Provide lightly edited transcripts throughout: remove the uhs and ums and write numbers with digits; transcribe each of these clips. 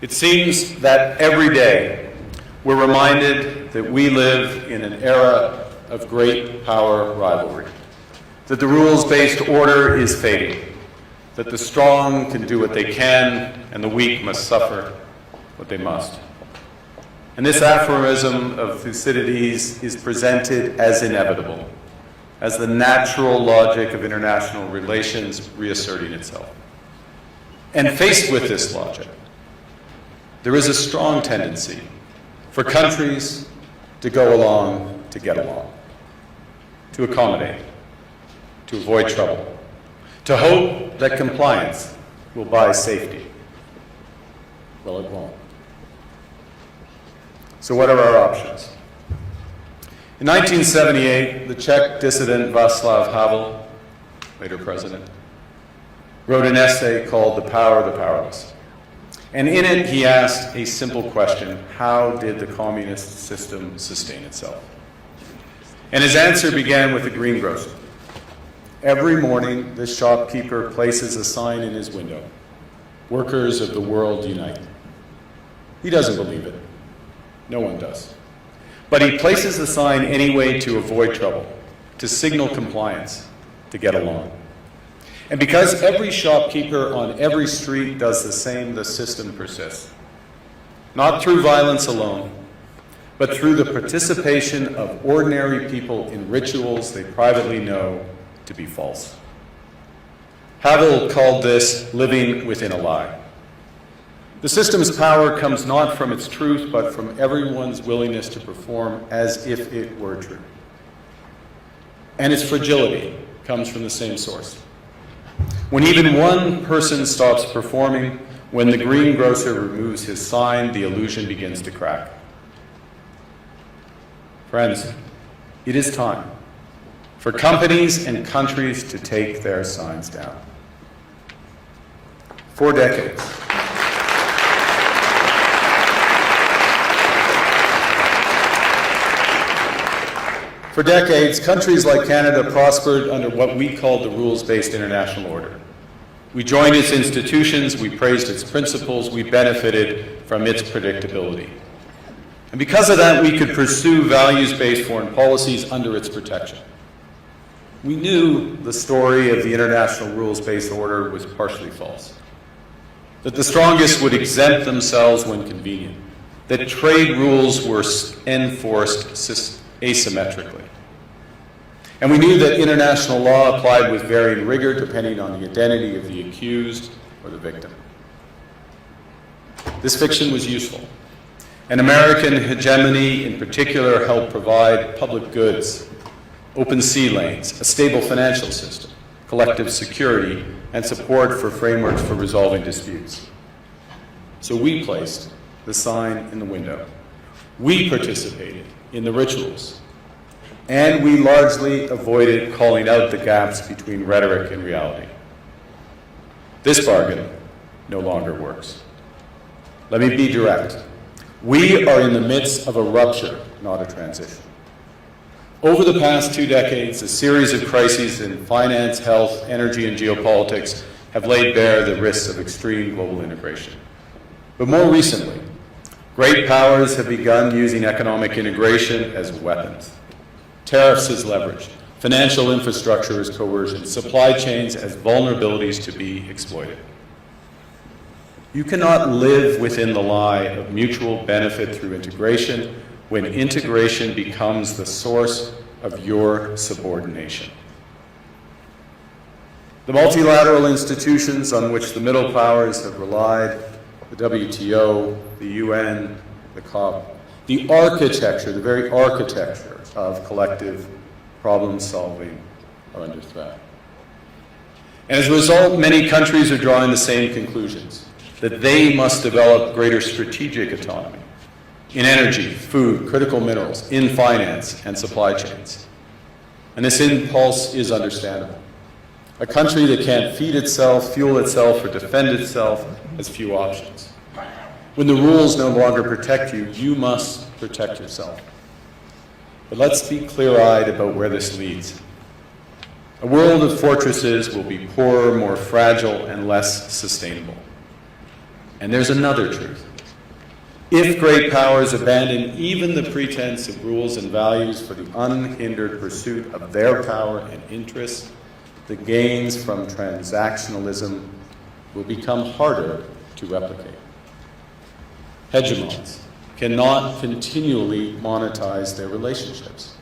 It seems that every day we're reminded that we live in an era of great power rivalry, that the rules-based order is fading, that the strong can do what they can and the weak must suffer what they must. And this aphorism of Thucydides is presented as inevitable, as the natural logic of international relations reasserting itself. And faced with this logic, there is a strong tendency for countries to go along to get along, to accommodate, to avoid trouble, to hope that compliance will buy safety. Well, it won't. So what are our options? In 1978, the Czech dissident Václav Havel, later president, wrote an essay called The Power of the Powerless. And in it, he asked a simple question: how did the communist system sustain itself? And his answer began with the greengrocer. Every morning, the shopkeeper places a sign in his window: "Workers of the world unite." He doesn't believe it. No one does. But he places the sign anyway to avoid trouble, to signal compliance, to get along. And because every shopkeeper on every street does the same, the system persists. Not through violence alone, but through the participation of ordinary people in rituals they privately know to be false. Havel called this living within a lie. The system's power comes not from its truth, but from everyone's willingness to perform as if it were true. And its fragility comes from the same source. When even one person stops performing, when the greengrocer removes his sign, the illusion begins to crack. Friends, it is time for companies and countries to take their signs down. For decades, countries like Canada prospered under what we called the rules-based international order. We joined its institutions, we praised its principles, we benefited from its predictability. And because of that, we could pursue values-based foreign policies under its protection. We knew the story of the international rules-based order was partially false, that the strongest would exempt themselves when convenient, that trade rules were enforced asymmetrically. And we knew that international law applied with varying rigor depending on the identity of the accused or the victim. This fiction was useful. And American hegemony in particular helped provide public goods, open sea lanes, a stable financial system, collective security, and support for frameworks for resolving disputes. So we placed the sign in the window. We participated in the rituals. And we largely avoided calling out the gaps between rhetoric and reality. This bargain no longer works. Let me be direct. We are in the midst of a rupture, not a transition. Over the past 2 decades, a series of crises in finance, health, energy, and geopolitics have laid bare the risks of extreme global integration. But more recently, great powers have begun using economic integration as weapons. Tariffs as leverage, financial infrastructure as coercion, supply chains as vulnerabilities to be exploited. You cannot live within the lie of mutual benefit through integration when integration becomes the source of your subordination. The multilateral institutions on which the middle powers have relied, the WTO, the UN, the COP, the architecture, the very architecture of collective problem solving are under threat. And as a result, many countries are drawing the same conclusions, that they must develop greater strategic autonomy in energy, food, critical minerals, in finance, and supply chains. And this impulse is understandable. A country that can't feed itself, fuel itself, or defend itself has few options. When the rules no longer protect you, you must protect yourself. But let's be clear-eyed about where this leads. A world of fortresses will be poorer, more fragile, and less sustainable. And there's another truth. If great powers abandon even the pretense of rules and values for the unhindered pursuit of their power and interests, the gains from transactionalism will become harder to replicate. Hegemons cannot continually monetize their relationships.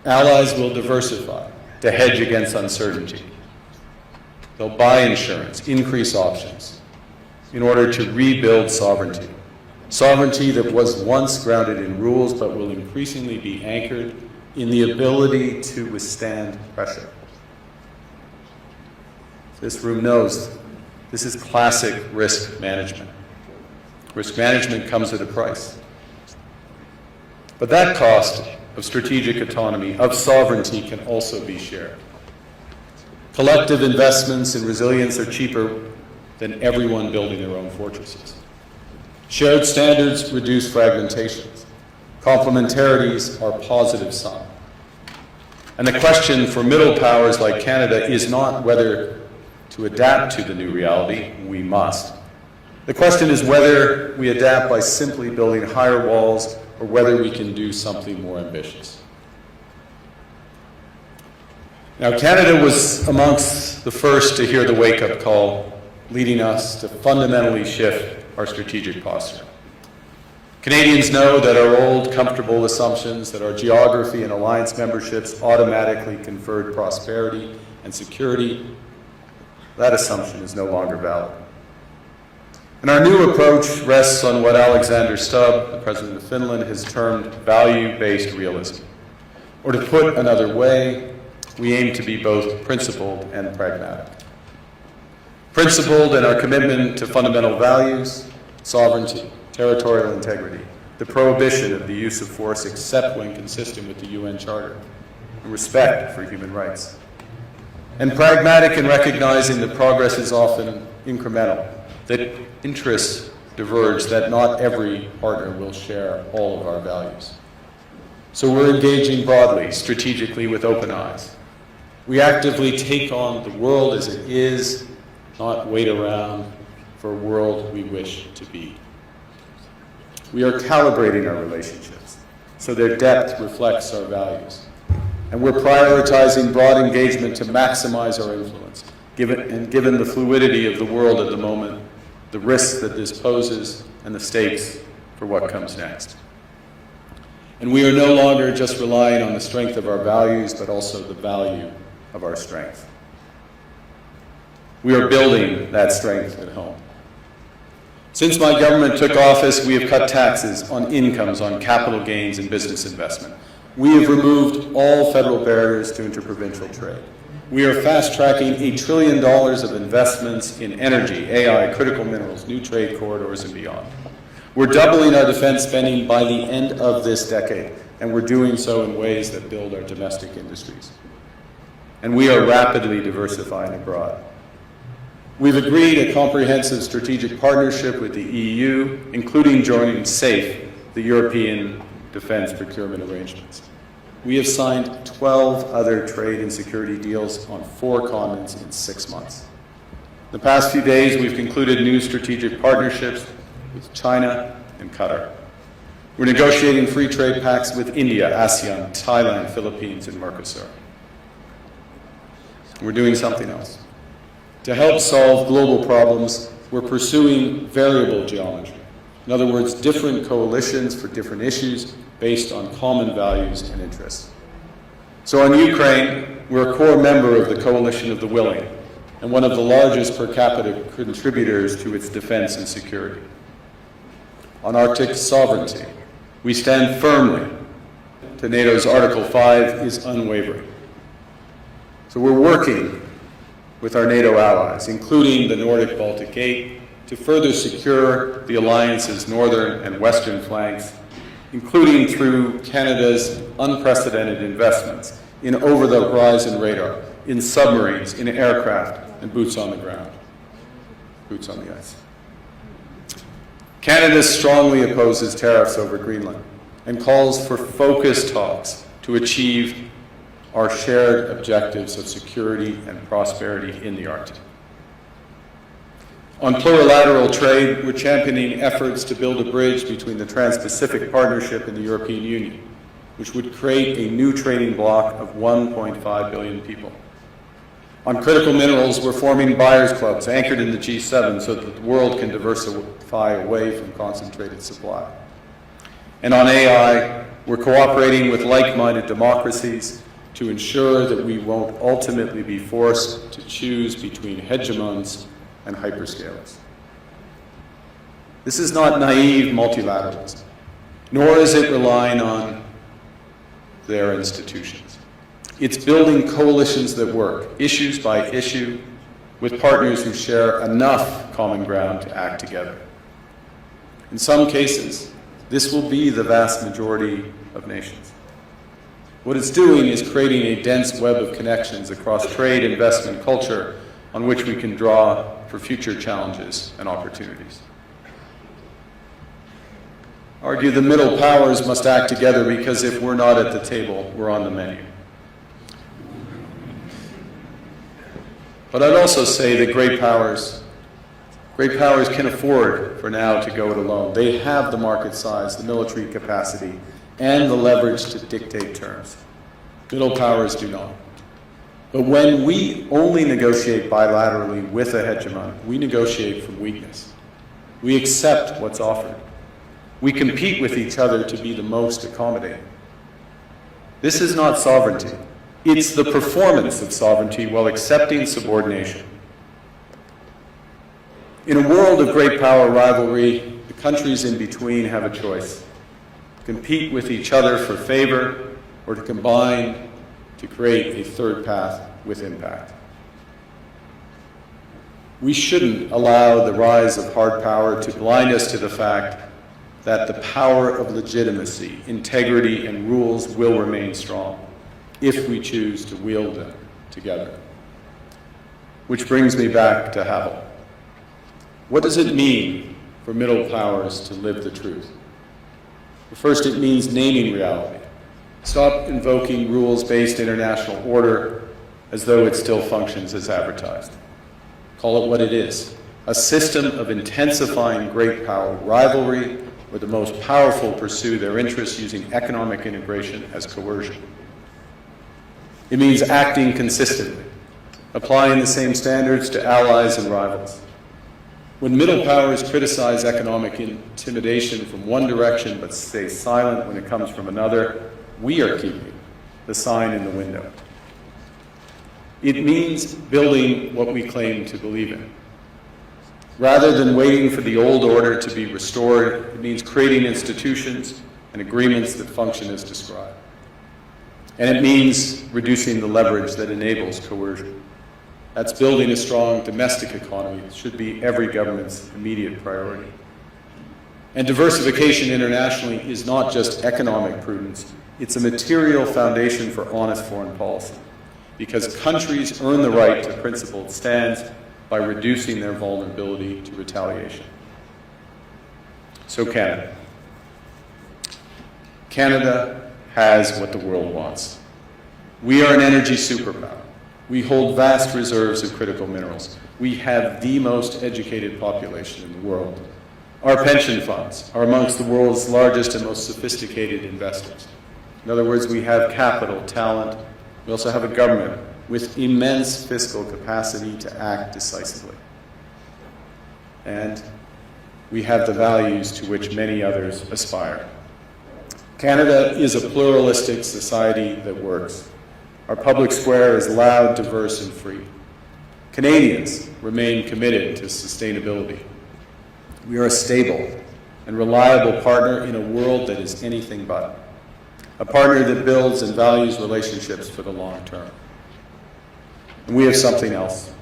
Allies will diversify to hedge against uncertainty. They'll buy insurance, increase options, in order to rebuild sovereignty. Sovereignty that was once grounded in rules but will increasingly be anchored in the ability to withstand pressure. This room knows this is classic risk management. Risk management comes at a price. But that cost of strategic autonomy, of sovereignty, can also be shared. Collective investments in resilience are cheaper than everyone building their own fortresses. Shared standards reduce fragmentations. Complementarities are positive sum. And the question for middle powers like Canada is not whether to adapt to the new reality. We must. The question is whether we adapt by simply building higher walls or whether we can do something more ambitious. Now, Canada was amongst the first to hear the wake-up call, leading us to fundamentally shift our strategic posture. Canadians know that our old, comfortable assumptions that our geography and alliance memberships automatically conferred prosperity and security, that assumption is no longer valid. And our new approach rests on what Alexander Stubb, the President of Finland, has termed value-based realism. Or to put another way, we aim to be both principled and pragmatic. Principled in our commitment to fundamental values, sovereignty, territorial integrity, the prohibition of the use of force except when consistent with the UN Charter, and respect for human rights. And pragmatic in recognizing that progress is often incremental, that interests diverge, that not every partner will share all of our values. So we're engaging broadly, strategically, with open eyes. We actively take on the world as it is, not wait around for a world we wish to be. We are calibrating our relationships so their depth reflects our values. And we're prioritizing broad engagement to maximize our influence, given the fluidity of the world at the moment, the risks that this poses, and the stakes for what comes next. And we are no longer just relying on the strength of our values, but also the value of our strength. We are building that strength at home. Since my government took office, we have cut taxes on incomes, on capital gains, and business investment. We have removed all federal barriers to interprovincial trade. We are fast-tracking $1 trillion of investments in energy, AI, critical minerals, new trade corridors, and beyond. We're doubling our defense spending by the end of this decade, and we're doing so in ways that build our domestic industries. And we are rapidly diversifying abroad. We've agreed a comprehensive strategic partnership with the EU, including joining SAFE, the European Defence Procurement Arrangements. We have signed 12 other trade and security deals on 4 continents in 6 months. The past few days, we've concluded new strategic partnerships with China and Qatar. We're negotiating free trade pacts with India, ASEAN, Thailand, Philippines, and Mercosur. We're doing something else. To help solve global problems, we're pursuing variable geometry. In other words, different coalitions for different issues based on common values and interests. So on Ukraine, we're a core member of the Coalition of the Willing and one of the largest per capita contributors to its defense and security. On Arctic sovereignty, we stand firmly to NATO's Article 5 is unwavering. So we're working with our NATO allies, including the Nordic-Baltic Gate, to further secure the alliance's northern and western flanks, including through Canada's unprecedented investments in over-the-horizon radar, in submarines, in aircraft, and boots on the ground, boots on the ice. Canada strongly opposes tariffs over Greenland and calls for focused talks to achieve our shared objectives of security and prosperity in the Arctic. On plurilateral trade, we're championing efforts to build a bridge between the Trans-Pacific Partnership and the European Union, which would create a new trading bloc of 1.5 billion people. On critical minerals, we're forming buyers' clubs anchored in the G7 so that the world can diversify away from concentrated supply. And on AI, we're cooperating with like-minded democracies to ensure that we won't ultimately be forced to choose between hegemons and hyperscalers. This is not naive multilateralism, nor is it relying on their institutions. It's building coalitions that work, issues by issue, with partners who share enough common ground to act together. In some cases, this will be the vast majority of nations. What it's doing is creating a dense web of connections across trade, investment, culture, on which we can draw for future challenges and opportunities. I argue the middle powers must act together because if we're not at the table, we're on the menu. But I'd also say that great powers can afford for now to go it alone. They have the market size, the military capacity, and the leverage to dictate terms. Middle powers do not. But when we only negotiate bilaterally with a hegemon, we negotiate from weakness. We accept what's offered. We compete with each other to be the most accommodating. This is not sovereignty. It's the performance of sovereignty while accepting subordination. In a world of great power rivalry, the countries in between have a choice: compete with each other for favor, or to combine to create a third path with impact. We shouldn't allow the rise of hard power to blind us to the fact that the power of legitimacy, integrity, and rules will remain strong if we choose to wield them together. Which brings me back to Havel. What does it mean for middle powers to live the truth? Well, first, it means naming reality. Stop invoking rules-based international order as though it still functions as advertised. Call it what it is: a system of intensifying great power rivalry where the most powerful pursue their interests using economic integration as coercion. It means acting consistently, applying the same standards to allies and rivals. When middle powers criticize economic intimidation from one direction but stay silent when it comes from another, we are keeping the sign in the window. It means building what we claim to believe in. Rather than waiting for the old order to be restored, it means creating institutions and agreements that function as described. And it means reducing the leverage that enables coercion. That's building a strong domestic economy. It should be every government's immediate priority. And diversification internationally is not just economic prudence, it's a material foundation for honest foreign policy, because countries earn the right to principled stands by reducing their vulnerability to retaliation. So Canada. Canada has what the world wants. We are an energy superpower. We hold vast reserves of critical minerals. We have the most educated population in the world. Our pension funds are amongst the world's largest and most sophisticated investors. In other words, we have capital, talent. We also have a government with immense fiscal capacity to act decisively. And we have the values to which many others aspire. Canada is a pluralistic society that works. Our public square is loud, diverse, and free. Canadians remain committed to sustainability. We are a stable and reliable partner in a world that is anything but. A partner that builds and values relationships for the long term. And we have something else.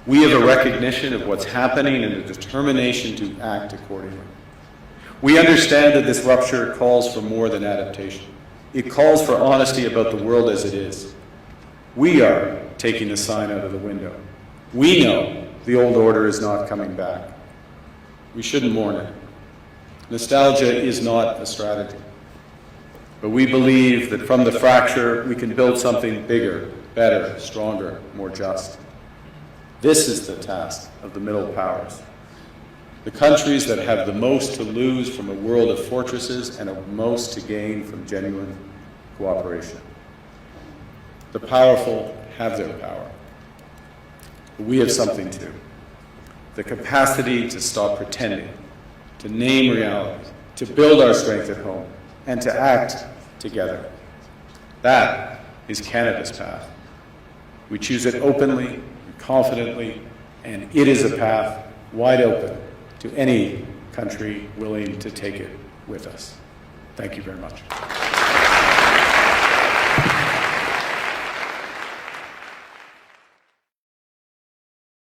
We have a recognition of what's happening and a determination to act accordingly. We understand that this rupture calls for more than adaptation. It calls for honesty about the world as it is. We are taking the sign out of the window. We know the old order is not coming back. We shouldn't mourn it. Nostalgia is not a strategy. But we believe that from the fracture, we can build something bigger, better, stronger, more just. This is the task of the middle powers. the countries that have the most to lose from a world of fortresses and the most to gain from genuine cooperation. The powerful have their power, but we have something too. The capacity to stop pretending, to name reality, to build our strength at home, and to act together. That is Canada's path. We choose it openly and confidently, and it is a path wide open to any country willing to take it with us. Thank you very much.